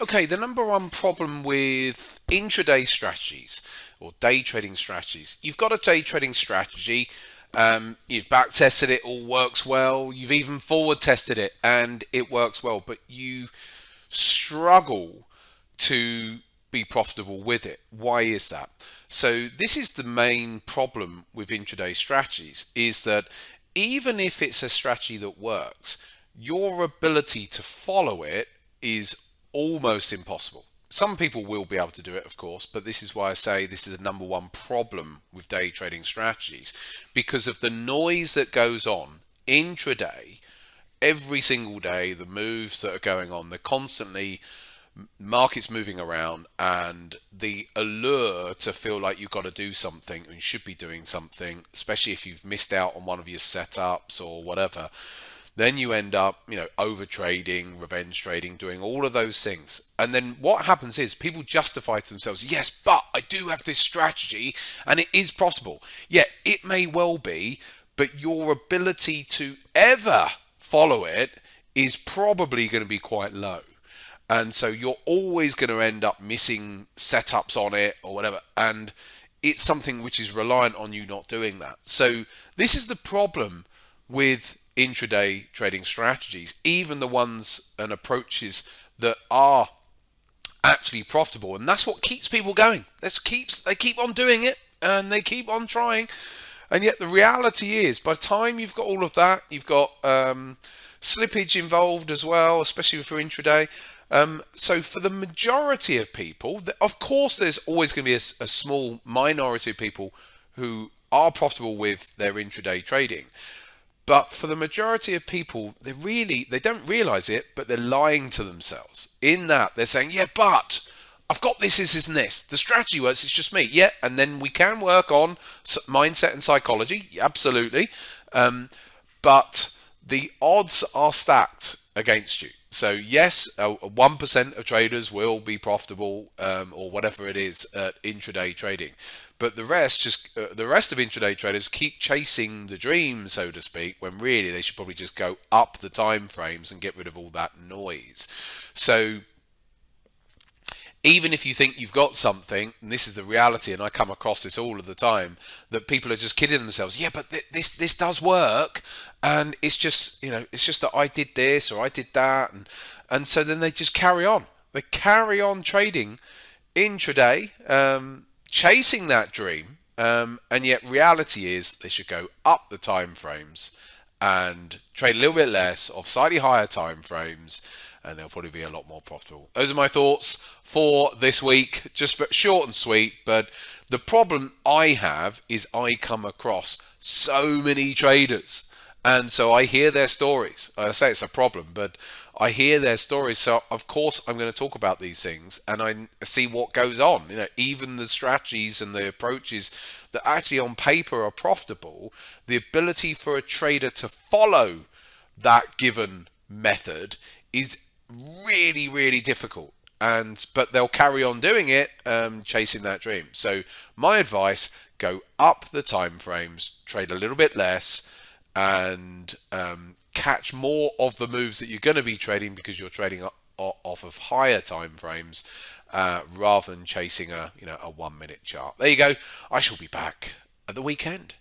Okay, the number one problem with intraday strategies or day trading strategies, you've got a day trading strategy, you've back tested it, all works well, you've even forward tested it and it works well, but you struggle to be profitable with it. Why is that? So this is the main problem with intraday strategies, is that even if it's a strategy that works, your ability to follow it is almost impossible. Some people will be able to do it, of course, but this is why I say this is the number one problem with day trading strategies, because of the noise that goes on intraday every single day, the moves that are going on. They're constantly markets moving around, and the allure to feel like you've got to do something and should be doing something, especially if you've missed out on one of your setups or whatever, then you end up, over trading, revenge trading, doing all of those things. And then what happens is people justify to themselves, yes, but I do have this strategy and it is profitable. Yeah, it may well be, but your ability to ever follow it is probably going to be quite low. And so you're always going to end up missing setups on it or whatever. And it's something which is reliant on you not doing that. So this is the problem with intraday trading strategies, even the ones and approaches that are actually profitable. And that's what keeps people going. They keep on doing it and they keep on trying. And yet the reality is, by the time you've got all of that, you've got slippage involved as well, especially for intraday. So for the majority of people, of course, there's always going to be a small minority of people who are profitable with their intraday trading. But for the majority of people, they don't realize it, but they're lying to themselves. In that, they're saying, yeah, but I've got this, and this. The strategy works, it's just me. Yeah, and then we can work on mindset and psychology, absolutely. But the odds are stacked against you. So yes, 1% of traders will be profitable, or whatever it is, at intraday trading. But the rest of intraday traders keep chasing the dream, so to speak, when really they should probably just go up the time frames and get rid of all that noise. So even if you think you've got something, and this is the reality, and I come across this all of the time, that people are just kidding themselves. Yeah, but this does work, and it's just that I did this or I did that, and so then they just carry on. They carry on trading intraday, chasing that dream, and yet reality is they should go up the time frames and trade a little bit less of slightly higher time frames, and they'll probably be a lot more profitable. Those are my thoughts for this week, just short and sweet. But the problem I have is I come across so many traders, and so I hear their stories. I say it's a problem, but I hear their stories, so of course I'm going to talk about these things, and I see what goes on. Even the strategies and the approaches that actually on paper are profitable, the ability for a trader to follow that given method is really, really difficult. But they'll carry on doing it, chasing that dream. So my advice: go up the time frames, trade a little bit less, and catch more of the moves that you're going to be trading, because you're trading off of higher time frames, rather than chasing a 1 minute chart. There you go. I shall be back at the weekend.